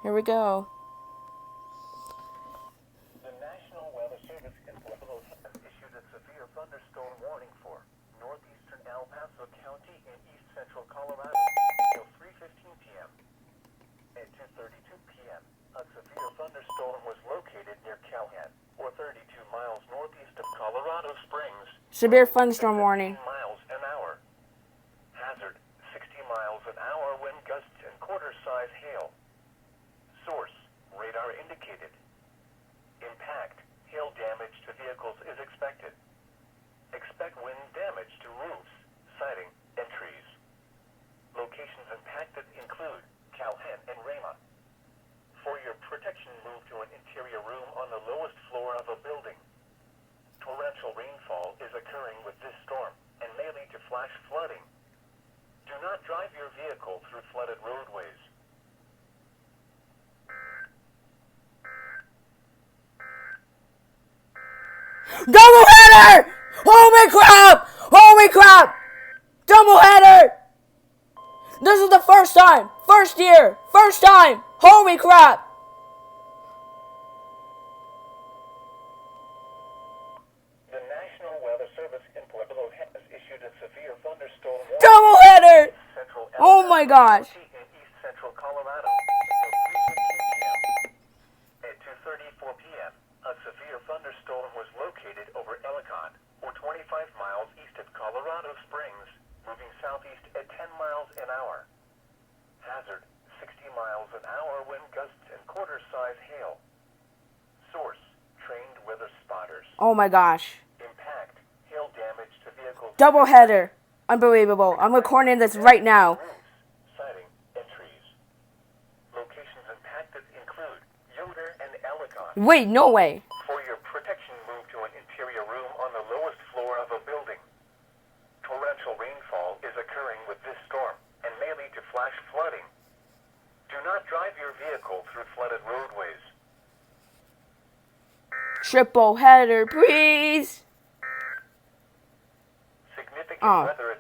Here we go. The National Weather Service in Pueblo has issued a severe thunderstorm warning for northeastern El Paso County and east central Colorado until 3:15 p.m. At 2:32 p.m., a severe thunderstorm was located near Calhoun, or 32 miles northeast of Colorado Springs. Severe thunderstorm warning. 15 miles an hour. Hazard, 60 miles an hour wind gusts and quarter-size hail. Source, radar indicated. Impact, hail damage to vehicles is expected. Expect wind damage to roofs, siding, and trees. Locations impacted include Calhoun and Rama. For your protection, move to an interior room on the lowest floor of a building. Torrential rainfall is occurring with this storm and may lead to flash flooding. Do not drive your vehicle through flooded roadways. Doubleheader! Holy crap! Holy crap! Doubleheader! This is the first time! First year! First time! Holy crap! The National Weather Service in Pueblo has issued a severe thunderstorm warning Doubleheader! in central Oh my gosh! in east central Colorado until 3:15 p.m. At 2:34 p.m., a severe thunderstorm was located over Ellicott, or 25 miles east of Colorado Springs, moving southeast at 10 miles an hour. Hazard, 60 miles an hour wind gusts and quarter-size hail. Source, trained weather spotters. Oh my gosh. Impact, hail damage to vehicles. Doubleheader. Unbelievable. I'm recording this right now. Roofs, siding, and trees. Locations impacted include Yoder and Ellicott. Wait, no way. For your protection, move to an interior room on the lowest floor of a building. Torrential rainfall is occurring with this storm and may lead to flash flooding. Do not drive your vehicle through flooded roadways. Triple header, please. Significant Oh. weather